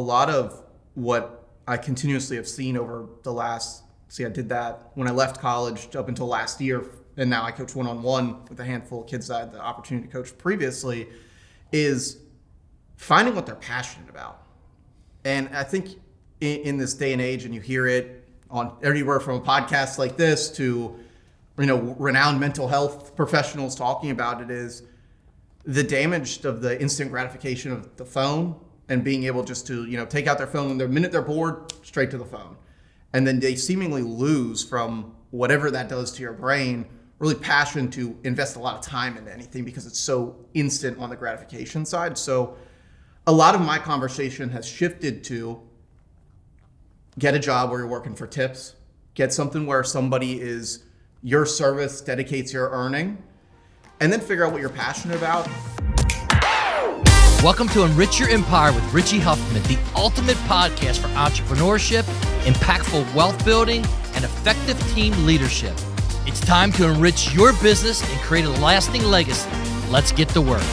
lot of what I continuously have seen over the last, I did that when I left college up until last year, and now I coach one-on-one with a handful of kids that I had the opportunity to coach previously, is finding what they're passionate about. And I think in this day and age, and you hear it on everywhere from a podcast like this to, renowned mental health professionals talking about it, is the damage of the instant gratification of the phone and being able just to, take out their phone and the minute they're bored, straight to the phone. And then they seemingly lose from whatever that does to your brain, really passion to invest a lot of time into anything because it's so instant on the gratification side. So a lot of my conversation has shifted to get a job where you're working for tips, get something where somebody is your service, dedicates your earning, and then figure out what you're passionate about. Welcome to Enrich Your Empire with Richie Huffman, the ultimate podcast for entrepreneurship, impactful wealth building, and effective team leadership. It's time to enrich your business and create a lasting legacy. Let's get to work.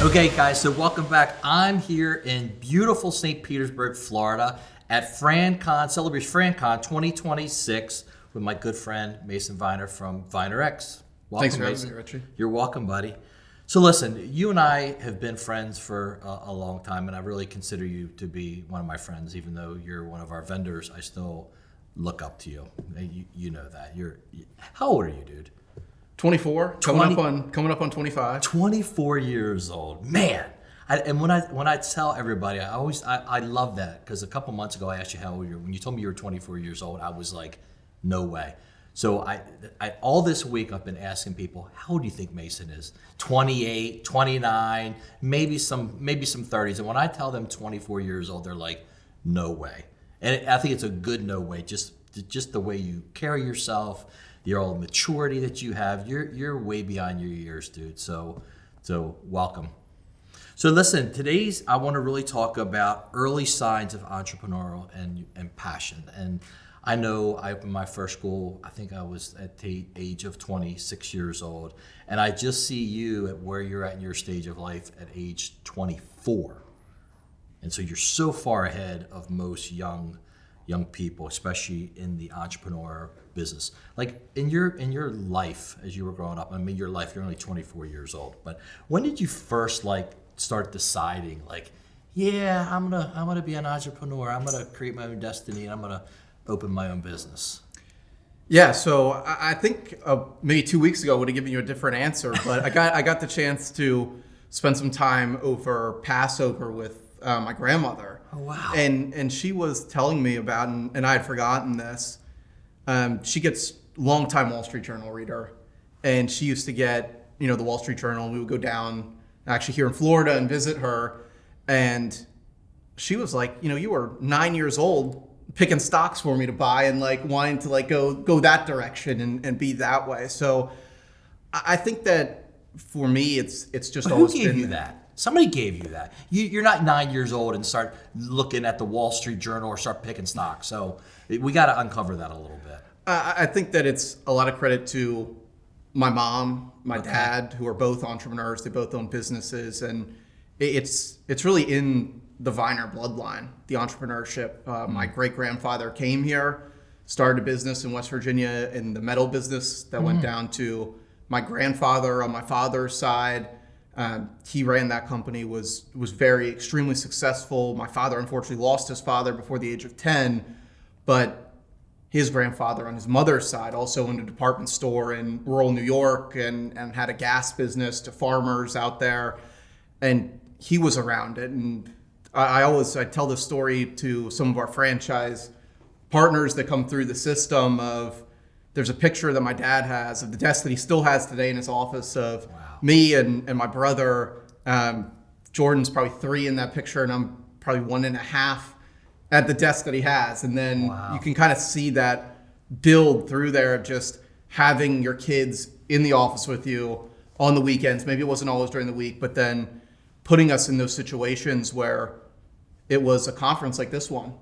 Okay, guys, so welcome back. I'm here in beautiful St. Petersburg, Florida at FranCon, Celebree FranCon 2026 with my good friend Mason Viener from Viener X. Welcome, Thanks for having me, Richie. You're welcome, buddy. So listen, you and I have been friends for a long time, and I really consider you to be one of my friends. Even though you're one of our vendors, I still look up to you. You know that. How old are you, dude? 24, coming up on 25. 24 years old, man. And when I tell everybody, I love that, because a couple months ago I asked you how old you were. When you told me you were 24 years old, I was like, no way. So I all this week I've been asking people, how old do you think Mason is? 28, 29, maybe some 30s. And when I tell them 24 years old, they're like, no way. And I think it's a good no way. Just the way you carry yourself, your old maturity that you have, you're way beyond your years, dude. So welcome. So listen, I want to really talk about early signs of entrepreneurial and passion. And I know I opened my first school, I think I was at the age of 26 years old. And I just see you at where you're at in your stage of life at age 24. And so you're so far ahead of most young people, especially in the entrepreneur business. Like in your life as you were growing up, you're only 24 years old, but when did you first start deciding yeah, I'm gonna be an entrepreneur, I'm gonna create my own destiny, and I'm gonna open my own business? Yeah, so I think maybe 2 weeks ago I would have given you a different answer, but I got the chance to spend some time over Passover with my grandmother. Oh, wow. And she was telling me about, and I had forgotten this, she gets longtime Wall Street Journal reader, and she used to get, the Wall Street Journal, and we would go down actually here in Florida and visit her, and she was like, you were 9 years old picking stocks for me to buy and wanting to go that direction and be that way. So I think that for me, it's just always been. Who gave you that? Somebody gave you that. You're not 9 years old and start looking at the Wall Street Journal or start picking stocks. So we got to uncover that a little bit. I think that it's a lot of credit to my mom, my dad, who are both entrepreneurs. They both own businesses, and it's really in the Viener bloodline, the entrepreneurship. My great-grandfather came here, started a business in West Virginia in the metal business that went down to my grandfather on my father's side. He ran that company, was very extremely successful. My father unfortunately lost his father before the age of 10, but his grandfather on his mother's side also owned a department store in rural New York and had a gas business to farmers out there, and he was around it. And I tell this story to some of our franchise partners that come through the system of, there's a picture that my dad has of the desk that he still has today in his office of me and my brother. Jordan's probably 3 in that picture, and I'm probably 1.5 at the desk that he has. And then you can kind of see that build through there of just having your kids in the office with you on the weekends. Maybe it wasn't always during the week, but then putting us in those situations where it was a conference like this one.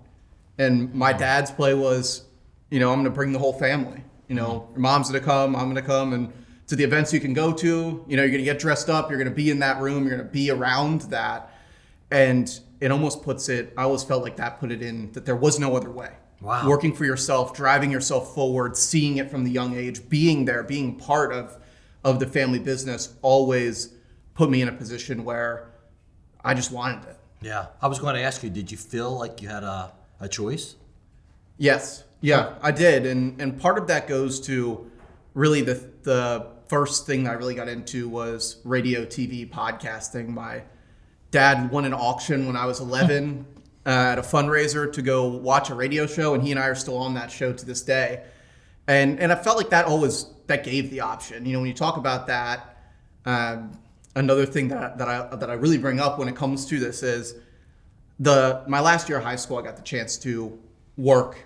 And my dad's play was, I'm going to bring the whole family. Your mom's going to come, I'm going to come, and it's to the events you can go to. You're going to get dressed up. You're going to be in that room. You're going to be around that. And it almost puts it, I always felt like that put it in, that there was no other way. Wow. Working for yourself, driving yourself forward, seeing it from the young age, being there, being part of the family business always put me in a position where I just wanted it. Yeah. I was going to ask you, did you feel like you had a choice? Yes. Yeah, I did. And part of that goes to really the first thing I really got into was radio, TV, podcasting. My dad won an auction when I was 11 at a fundraiser to go watch a radio show, and he and I are still on that show to this day. And I felt like that gave the option. When you talk about that, another thing that I really bring up when it comes to this is my last year of high school, I got the chance to work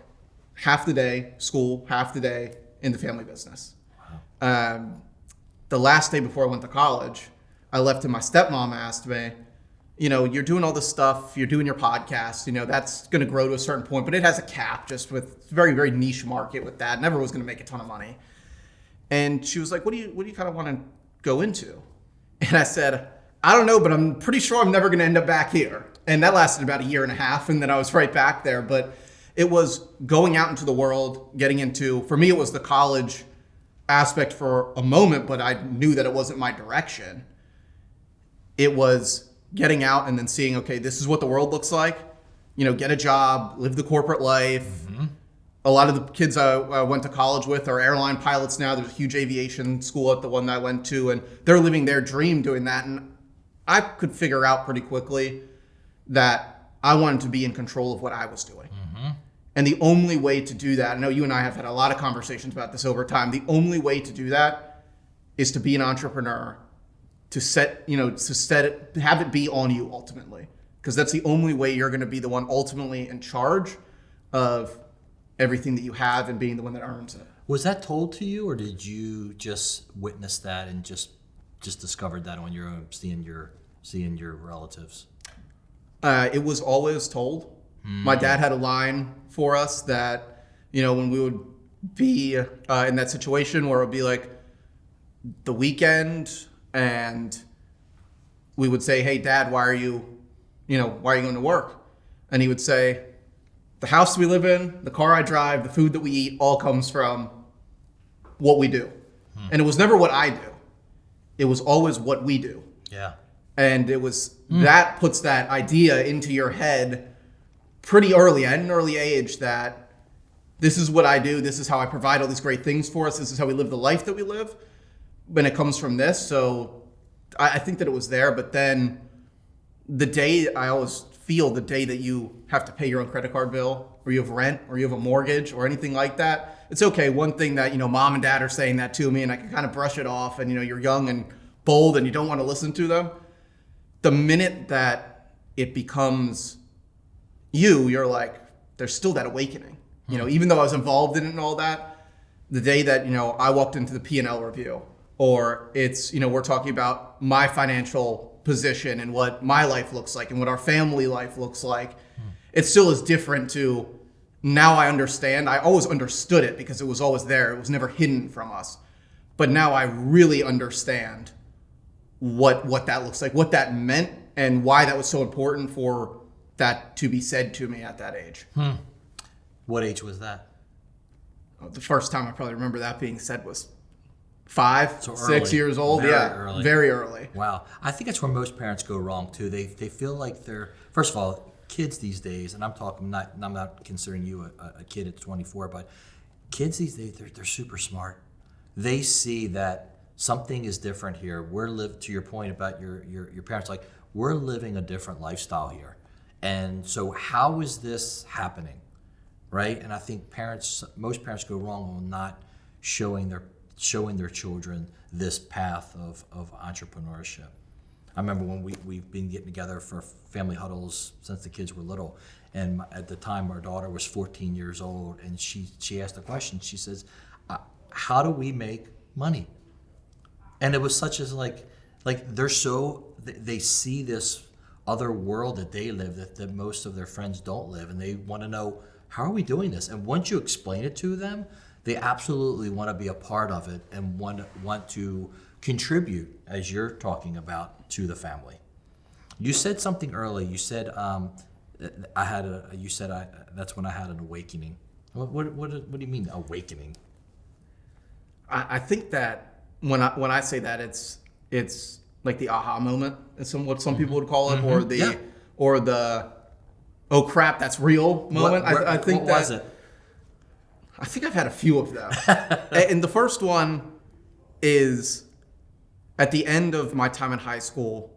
half the day, school, half the day in the family business. Wow. The last day before I went to college, I left and my stepmom asked me, you're doing all this stuff, you're doing your podcast, that's going to grow to a certain point, but it has a cap just with very, very niche market with that. Never was going to make a ton of money. And she was like, what do you kind of want to go into? And I said, I don't know, but I'm pretty sure I'm never going to end up back here. And that lasted about a year and a half. And then I was right back there. But it was going out into the world, getting into, for me, it was the college aspect for a moment, but I knew that it wasn't my direction. It was getting out and then seeing, okay, this is what the world looks like. Get a job, live the corporate life. Mm-hmm. A lot of the kids I went to college with are airline pilots now. There's a huge aviation school at the one that I went to, and they're living their dream doing that. And I could figure out pretty quickly that I wanted to be in control of what I was doing. Mm-hmm. And the only way to do that, I know you and I have had a lot of conversations about this over time, the only way to do that is to be an entrepreneur, to have it be on you ultimately. Because that's the only way you're going to be the one ultimately in charge of everything that you have and being the one that earns it. Was that told to you, or did you just witness that and just discovered that on your own, seeing your relatives? It was always told. My dad had a line for us that, when we would be in that situation where it would be like the weekend and we would say, hey, Dad, why are you going to work? And he would say, the house we live in, the car I drive, the food that we eat all comes from what we do. And it was never what I do. It was always what we do. Yeah. And it was that puts that idea into your head pretty early, at an early age, that this is what I do. This is how I provide all these great things for us. This is how we live the life that we live. When it comes from this. So I think that it was there. But then I always feel the day that you have to pay your own credit card bill, or you have rent, or you have a mortgage, or anything like that, it's okay. One thing that, mom and dad are saying that to me, and I can kind of brush it off, and, you're young and bold and you don't want to listen to them. The minute that it becomes you're like, there's still that awakening. Even though I was involved in it and all that, the day that, I walked into the P&L review, or it's, we're talking about my financial position and what my life looks like and what our family life looks like, it still is different to now I understand. I always understood it because it was always there. It was never hidden from us. But now I really understand what that looks like, what that meant, and why that was so important for that to be said to me at that age. What age was that? The first time I probably remember that being said was 5, so 6 years old. Early. Very early. Wow. I think that's where most parents go wrong too. They feel like they're, first of all, kids these days, and I'm not considering you a kid at 24, but kids these days, they're super smart. They see that something is different here. To your point about your parents, like, we're living a different lifestyle here. And so how is this happening? Right? And I think most parents go wrong on not showing their children this path of entrepreneurship. I remember when we've been getting together for family huddles since the kids were little, and at the time our daughter was 14 years old, and she asked a question. She says, how do we make money? And it was such as like they see this other world that they live that most of their friends don't live, and they want to know, how are we doing this? And once you explain it to them, They absolutely want to be a part of it and want to contribute, as you're talking about, to the family. You said something early. You said that's when I had an awakening. What do you mean awakening? I think that when I say that, it's like the aha moment, is what some people would call it, or the oh crap, that's real moment. I think what was it? I think I've had a few of them. And the first one is at the end of my time in high school,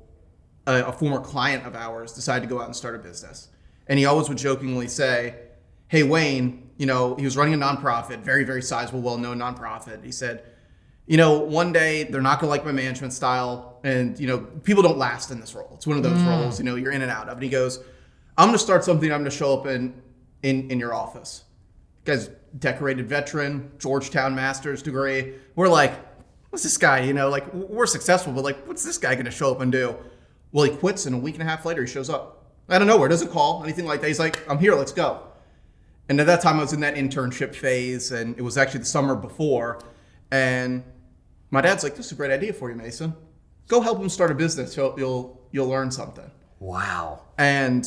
a former client of ours decided to go out and start a business. And he always would jokingly say, hey, Wayne, he was running a nonprofit, very, very sizable, well-known nonprofit. He said, one day they're not going to like my management style. And, people don't last in this role. It's one of those roles, you're in and out of. And he goes, I'm going to start something. I'm going to show up in your office. Guy's decorated veteran, Georgetown master's degree. We're like, what's this guy? We're successful, but what's this guy going to show up and do? Well, he quits, and a week and a half later, he shows up. I don't know where, doesn't call, anything like that. He's like, I'm here, let's go. And at that time, I was in that internship phase, and it was actually the summer before. And my dad's like, this is a great idea for you, Mason. Go help him start a business. You'll learn something. Wow. And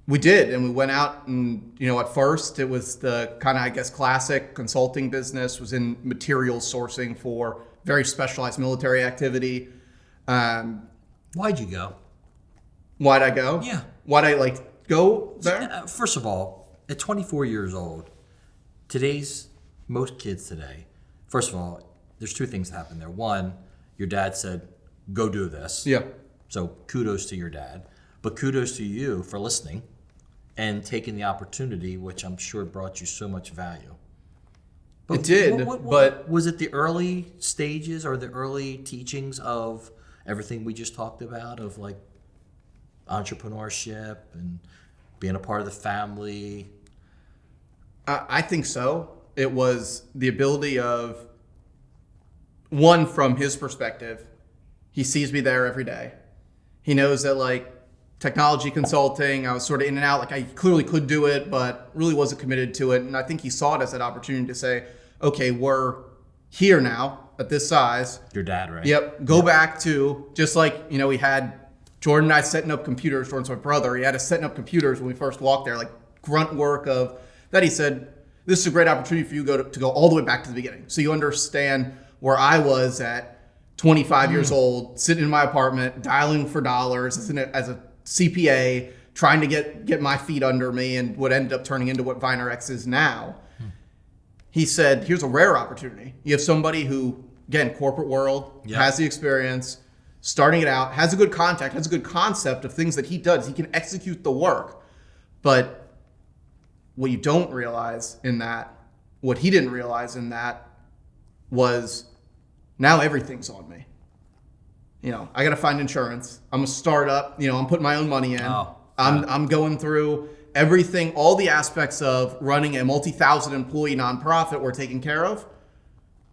we did, and we went out, and at first it was the kind of, I guess, classic consulting business, was in materials sourcing for very specialized military activity. Why'd you go? Why'd I go? Yeah. Why'd I go there? First of all, at 24 years old, most kids today, first of all, there's two things that happen there. One, your dad said, go do this. Yeah. So kudos to your dad, but kudos to you for listening and taking the opportunity, which I'm sure brought you so much value. But it did, but was it the early stages or the early teachings of everything we just talked about, of entrepreneurship and being a part of the family? I think so. It was the ability of, one, from his perspective, he sees me there every day. He knows that technology consulting, I was sort of in and out. I clearly could do it, but really wasn't committed to it. And I think he saw it as an opportunity to say, okay, we're here now at this size. Your dad, right? Yep. Go back to just we had Jordan and I setting up computers. Jordan's my brother. He had us setting up computers when we first walked there, grunt work of that. He said, this is a great opportunity for you to go all the way back to the beginning. So you understand where I was at 25 years old, sitting in my apartment, dialing for dollars as a CPA, trying to get my feet under me, and what ended up turning into what Viener X is now. He said, here's a rare opportunity. You have somebody who, again, corporate world, has the experience, starting it out, has a good contact, has a good concept of things that he does. He can execute the work. But what you don't realize in that, what he didn't realize in that, was now everything's on me. I got to find insurance. I'm a startup. I'm putting my own money in. I'm going through everything, all the aspects of running a multi-thousand employee nonprofit we're taking care of.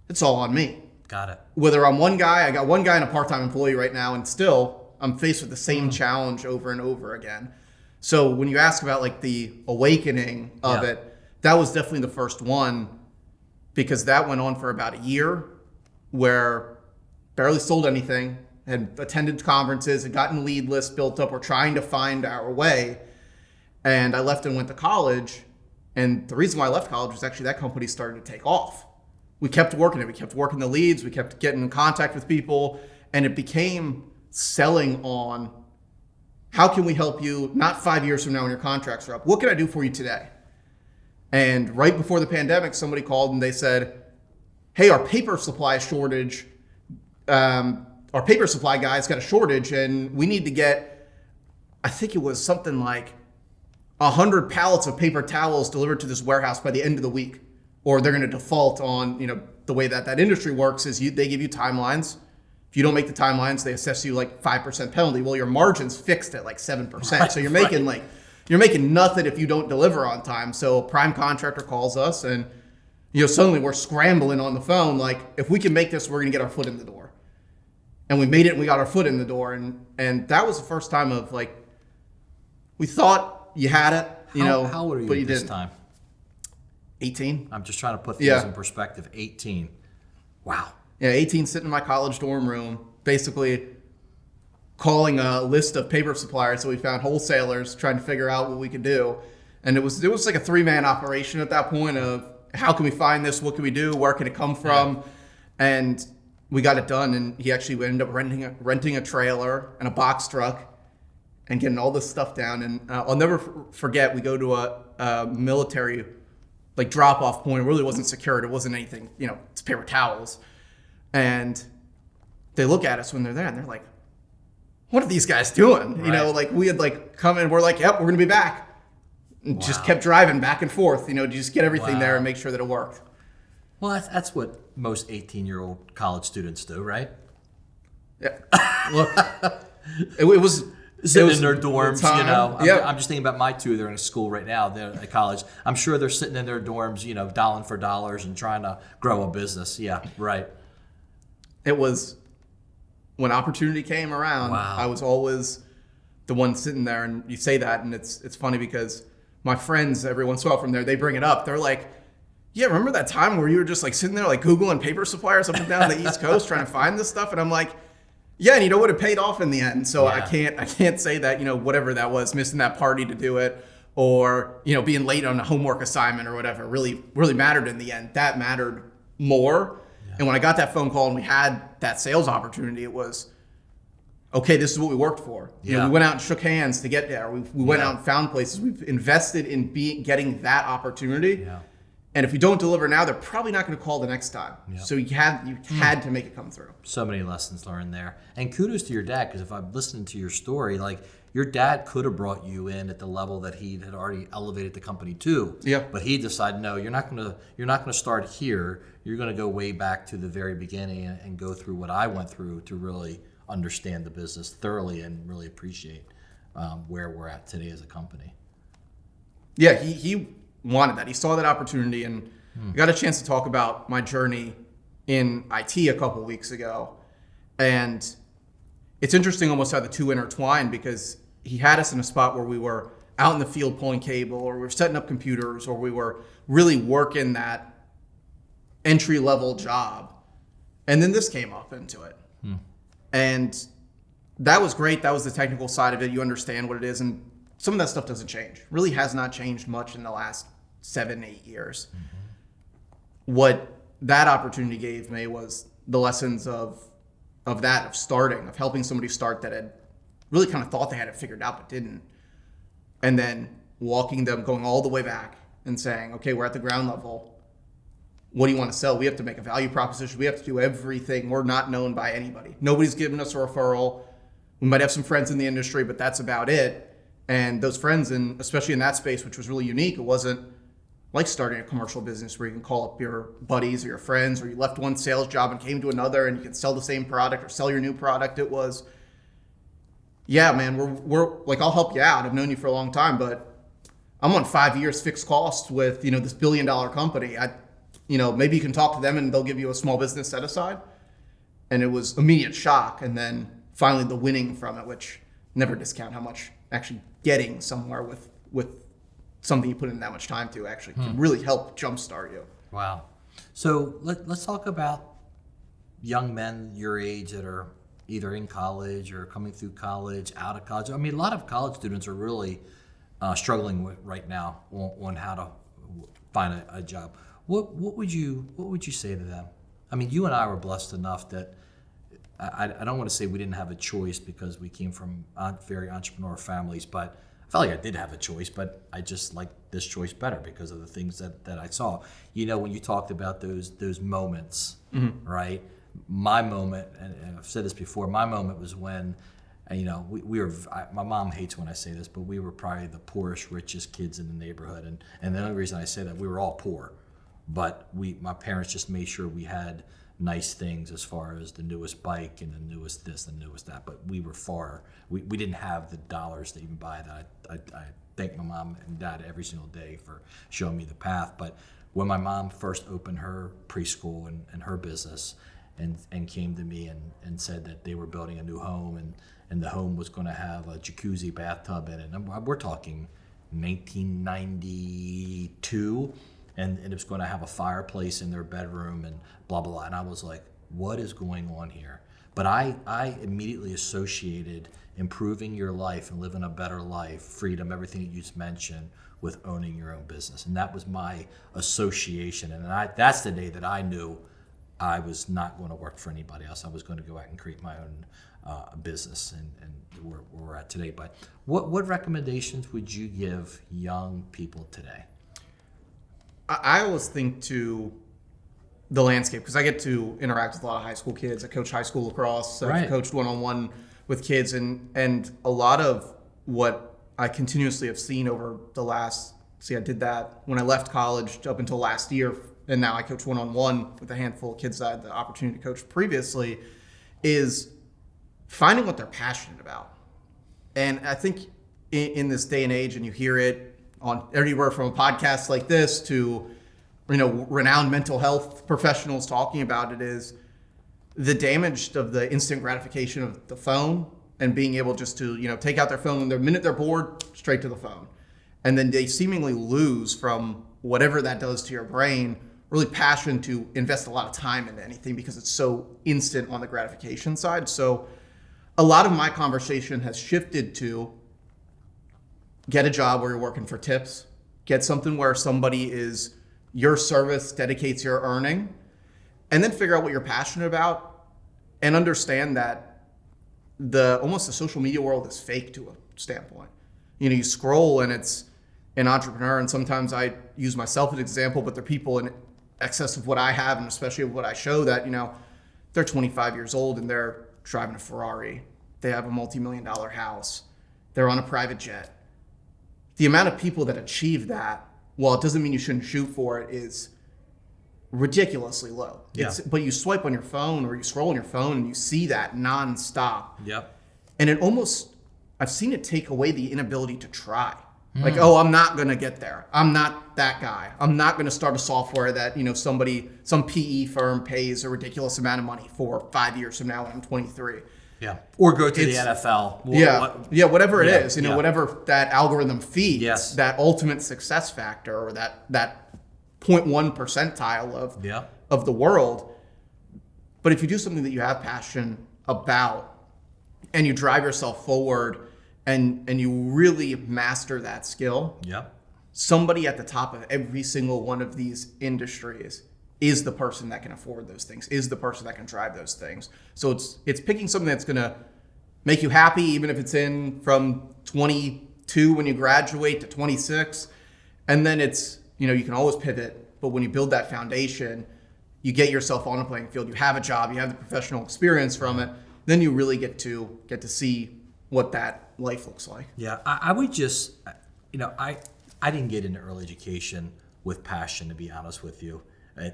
It's all on me. Got it. Whether I'm one guy, I got one guy and a part-time employee right now, and still I'm faced with the same challenge over and over again. So when you ask about the awakening of it, that was definitely the first one, because that went on for about a year where barely sold anything, had attended conferences, had gotten lead lists built up, or trying to find our way. And I left and went to college. And the reason why I left college was actually that company started to take off. We kept working it. We kept working the leads. We kept getting in contact with people. And it became selling on, how can we help you not 5 years from now when your contracts are up? What can I do for you today? And right before the pandemic, somebody called and they said, hey, our paper supply shortage, our paper supply guy's got a shortage, and we need to get, I think it was something like 100 pallets of paper towels delivered to this warehouse by the end of the week, or they're going to default on, the way that industry works is they give you timelines. If you don't make the timelines, they assess you 5% penalty. Well, your margin's fixed at 7%. Right, so you're making you're making nothing if you don't deliver on time. So a prime contractor calls us, and suddenly we're scrambling on the phone. If we can make this, we're going to get our foot in the door. And we made it, and we got our foot in the door. And that was the first time of we thought you had it, How old are you but at you this didn't. time? 18. I'm just trying to put things Yeah. in perspective. 18. Wow. Yeah, 18, sitting in my college dorm room, basically calling a list of paper suppliers. So we found wholesalers, trying to figure out what we could do. And it was like a 3-man operation at that point of how can we find this? What can we do? Where can it come from? Yeah. And we got it done. And he actually ended up renting a trailer and a box truck and getting all this stuff down. And I'll never forget, we go to a military like drop-off point. It really wasn't secured. It wasn't anything, it's paper towels. And they look at us when they're there and they're like, what are these guys doing? Right. Like we had like come in, we're like, yep, we're going to be back. And just kept driving back and forth, to just get everything there and make sure that it worked. Well, that's what most 18-year-old college students do, right? Yeah. Look, it was Sitting in their dorms, time. I'm just thinking about my two. They're in a school right now. They're at college. I'm sure they're sitting in their dorms, dialing for dollars and trying to grow a business. Yeah, right. It was when opportunity came around. Wow. I was always the one sitting there, and you say that, and it's funny because my friends every once in a while from there, they bring it up. They're like, yeah, remember that time where you were just like sitting there like Googling paper suppliers up and down the East Coast trying to find this stuff? And I'm like, yeah, and you know what? It paid off in the end. So I can't say that, whatever that was, missing that party to do it, or, being late on a homework assignment or whatever really mattered in the end. That mattered more. Yeah. And when I got that phone call and we had that sales opportunity, it was, okay, this is what we worked for. We went out and shook hands to get there. We went out and found places. We've invested in getting that opportunity. Yeah. And if you don't deliver now, they're probably not going to call the next time. Yep. So you had to make it come through. So many lessons learned there. And kudos to your dad, because if I'm listening to your story, like your dad could have brought you in at the level that he had already elevated the company to. Yeah. But he decided, no, you're not going to start here. You're going to go way back to the very beginning and go through what I went through to really understand the business thoroughly and really appreciate where we're at today as a company. Yeah, he wanted that. He saw that opportunity, and I got a chance to talk about my journey in IT a couple weeks ago. And it's interesting almost how the two intertwine, because he had us in a spot where we were out in the field pulling cable, or we were setting up computers, or we were really working that entry-level job. And then this came up into it. And that was great. That was the technical side of it. You understand what it is. And some of that stuff doesn't change. Really has not changed much in the last 7-8 years. Mm-hmm. What that opportunity gave me was the lessons of starting, of helping somebody start that had really kind of thought they had it figured out but didn't. And then walking them, going all the way back and saying, okay, we're at the ground level. What do you want to sell? We have to make a value proposition. We have to do everything. We're not known by anybody. Nobody's given us a referral. We might have some friends in the industry, but that's about it. And those friends, and especially in that space, which was really unique, it wasn't like starting a commercial business where you can call up your buddies or your friends, or you left one sales job and came to another and you can sell the same product or sell your new product. It was, yeah, man, we're like, I'll help you out. I've known you for a long time, but I'm on 5 years fixed costs with, this $1 billion company. Maybe you can talk to them and they'll give you a small business set aside. And it was immediate shock. And then finally the winning from it, which never discount how much actually getting somewhere with something you put in that much time to actually can really help jumpstart you. Wow. So let's talk about young men your age that are either in college or coming through college, out of college. I mean, a lot of college students are really struggling right now on how to find a job. What would you say to them? I mean, you and I were blessed enough that I don't want to say we didn't have a choice because we came from very entrepreneur families, but I felt like I did have a choice, but I just like this choice better because of the things that I saw. When you talked about those moments, right? My moment, and I've said this before, my moment was when, we were, my mom hates when I say this, but we were probably the poorest, richest kids in the neighborhood. And the only reason I say that, we were all poor, but my parents just made sure we had nice things as far as the newest bike and the newest this and the newest that, but we were we didn't have the dollars to even buy that. I thank my mom and dad every single day for showing me the path. But when my mom first opened her preschool and her business and came to me and said that they were building a new home and the home was going to have a jacuzzi bathtub in it, and we're talking 1992, and it was going to have a fireplace in their bedroom and blah, blah, blah. And I was like, what is going on here? But I immediately associated improving your life and living a better life, freedom, everything that you just mentioned, with owning your own business. And that was my association. And that's the day that I knew I was not going to work for anybody else. I was going to go out and create my own business, and where we're at today. But what recommendations would you give young people today? I always think to the landscape, because I get to interact with a lot of high school kids. I coach high school lacrosse. I've coached one-on-one with kids, and a lot of what I continuously have seen over the last, I did that when I left college up until last year, and now I coach one-on-one with a handful of kids that I had the opportunity to coach previously, is finding what they're passionate about. And I think in this day and age, and you hear it on everywhere from a podcast like this to renowned mental health professionals talking about it, is the damage of the instant gratification of the phone and being able just to, take out their phone and the minute they're bored, straight to the phone. And then they seemingly lose from whatever that does to your brain, really passion to invest a lot of time into anything because it's so instant on the gratification side. So a lot of my conversation has shifted to get a job where you're working for tips, get something where somebody is, your service dedicates your earning, and then figure out what you're passionate about and understand that almost the social media world is fake to a standpoint. You scroll and it's an entrepreneur, and sometimes I use myself as an example, but there are people in excess of what I have, and especially what I show, that, they're 25 years old and they're driving a Ferrari. They have a multi-million-dollar house. They're on a private jet. The amount of people that achieve that, while it doesn't mean you shouldn't shoot for it, is ridiculously low. Yeah. But you swipe on your phone or you scroll on your phone and you see that nonstop. Yep. And I've seen it take away the inability to try. Like, I'm not going to get there. I'm not that guy. I'm not going to start a software that, some PE firm pays a ridiculous amount of money for 5 years from now when I'm 23. Yeah. Or go to the NFL. Whatever it is, whatever that algorithm feeds, Yes. that ultimate success factor, or that 0.1 percentile of the world. But if you do something that you have passion about and you drive yourself forward and you really master that skill, somebody at the top of every single one of these industries is the person that can afford those things, is the person that can drive those things. So it's picking something that's going to make you happy, even if it's in from 22 when you graduate to 26. And then it's, you can always pivot, but when you build that foundation, you get yourself on a playing field, you have a job, you have the professional experience from it, then you really get to see what that life looks like. Yeah, I would just, I didn't get into early education with passion, to be honest with you.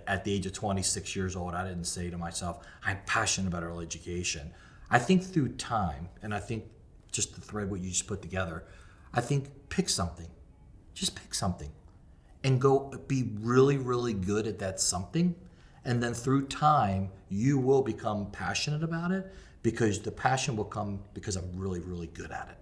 At the age of 26 years old, I didn't say to myself, I'm passionate about early education. I think through time, and I think just to thread what you just put together, I think pick something. Just pick something and go be really, really good at that something. And then through time, you will become passionate about it, because the passion will come because I'm really, really good at it.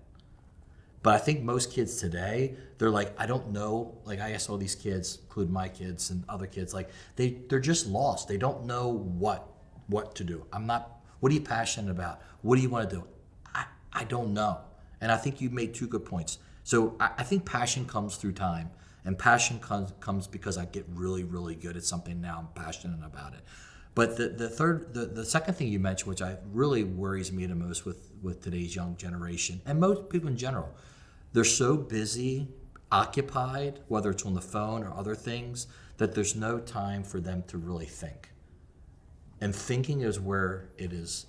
But I think most kids today, they're like, I don't know. Like, I asked all these kids, including my kids and other kids, like they're just lost. They don't know what to do. What are you passionate about? What do you want to do? I don't know. And I think you made two good points. So I think passion comes through time, and passion comes because I get really, really good at something now. I'm passionate about it. But the second thing you mentioned, which really worries me the most with today's young generation, and most people in general, they're so busy, occupied, whether it's on the phone or other things, that there's no time for them to really think. And thinking is where it is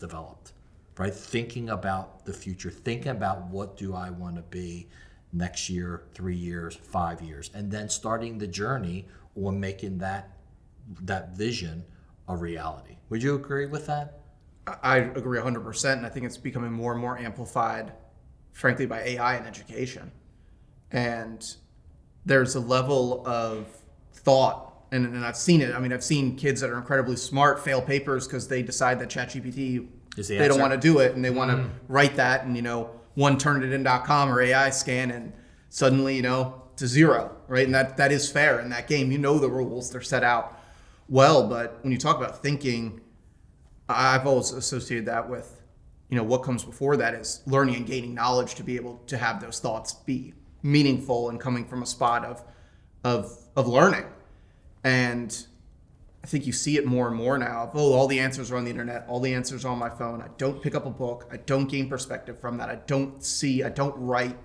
developed, right? Thinking about the future, thinking about what do I want to be next year, 3 years, 5 years, and then starting the journey on making that vision a reality. Would you agree with that? I agree 100%, and I think it's becoming more and more amplified, frankly, by AI in education. And there's a level of thought, and I've seen it. I mean, I've seen kids that are incredibly smart fail papers because they decide that ChatGPT, they don't want to do it, and they want to write that, and, one Turnitin.com or AI scan, and suddenly, to zero, right? And that is fair in that game. You know the rules, they're set out well. But when you talk about thinking, I've always associated that with, what comes before that is learning and gaining knowledge to be able to have those thoughts be meaningful and coming from a spot of learning. And I think you see it more and more now. All the answers are on the internet. All the answers are on my phone. I don't pick up a book. I don't gain perspective from that. I don't write.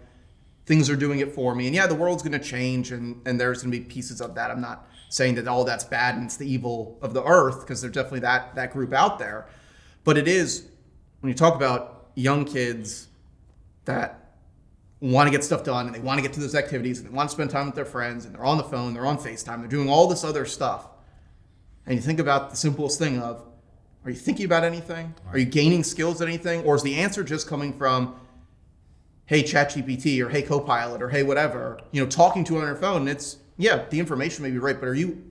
Things are doing it for me. And yeah, the world's going to change and there's going to be pieces of that. I'm not saying that all that's bad and it's the evil of the earth, because there's definitely that group out there. But it is, when you talk about young kids that want to get stuff done and they want to get to those activities and they want to spend time with their friends and they're on the phone, they're on FaceTime, they're doing all this other stuff. And you think about the simplest thing of, are you thinking about anything? Right. Are you gaining skills at anything? Or is the answer just coming from, hey, ChatGPT, or hey, Copilot, or hey, whatever, talking to it on your phone? It's, yeah, the information may be right, but are you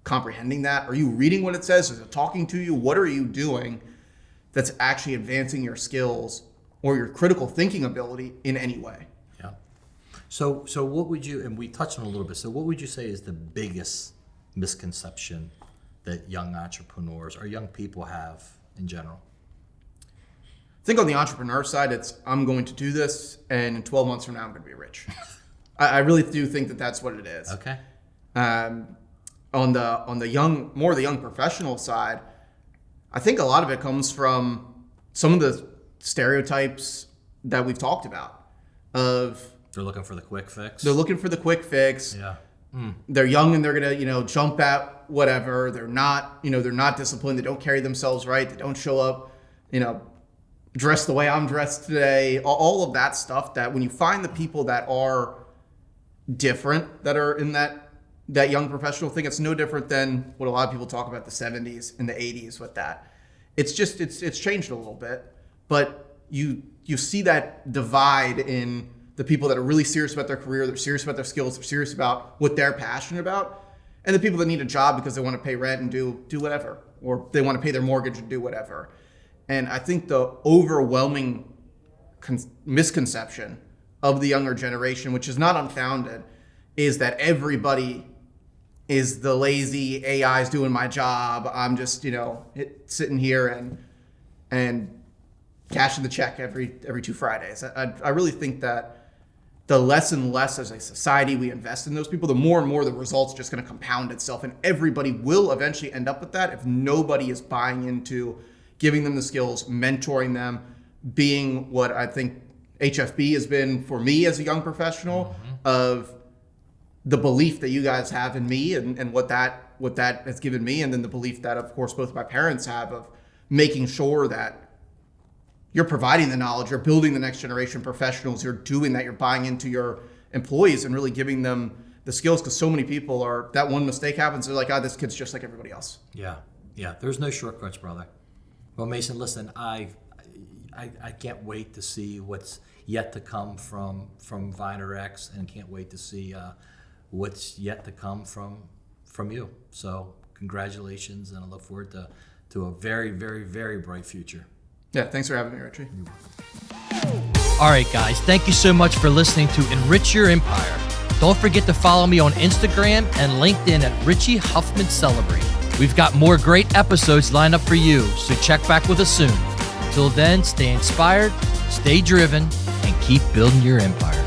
comprehending that? Are you reading what it says? Is it talking to you? What are you doing that's actually advancing your skills or your critical thinking ability in any way? Yeah. So what would you, and we touched on it a little bit, so what would you say is the biggest misconception that young entrepreneurs or young people have in general? I think on the entrepreneur side, it's, I'm going to do this, and in 12 months from now, I'm going to be rich. I really do think that that's what it is. Okay. On the young professional side, I think a lot of it comes from some of the stereotypes that we've talked about. Of they're looking for the quick fix. They're looking for the quick fix. Yeah. They're young and they're gonna jump at whatever. They're not disciplined. They don't carry themselves right. They don't show up dressed the way I'm dressed today. All of that stuff, that when you find the people that are different, that are in that young professional thing, it's no different than what a lot of people talk about the 70s and the 80s with that. It's just, it's changed a little bit, but you see that divide in the people that are really serious about their career, they're serious about their skills, they're serious about what they're passionate about, and the people that need a job because they want to pay rent and do whatever, or they want to pay their mortgage and do whatever. And I think the overwhelming misconception of the younger generation, which is not unfounded, is that everybody is the lazy, AI's doing my job, I'm just, sitting here and cashing the check every 2 Fridays. I really think that the less and less as a society we invest in those people, the more and more the results just going to compound itself, and everybody will eventually end up with that if nobody is buying into giving them the skills, mentoring them, being what I think HFB has been for me as a young professional, of the belief that you guys have in me and what that has given me, and then the belief that, of course, both my parents have, of making sure that you're providing the knowledge, you're building the next generation of professionals, you're doing that, you're buying into your employees and really giving them the skills, because so many people are, that one mistake happens, they're like, this kid's just like everybody else. Yeah. There's no shortcuts, brother. Well, Mason, listen, I can't wait to see what's yet to come from Viener X, and can't wait to see what's yet to come from you. So congratulations, and I look forward to a very, very, very bright future. Yeah, thanks for having me, Richie. All right, guys, thank you so much for listening to Enrich Your Empire. Don't forget to follow me on Instagram and LinkedIn at Richie Huffman Celebree. We've got more great episodes lined up for you, so check back with us soon. Until then, stay inspired, stay driven, and keep building your empire.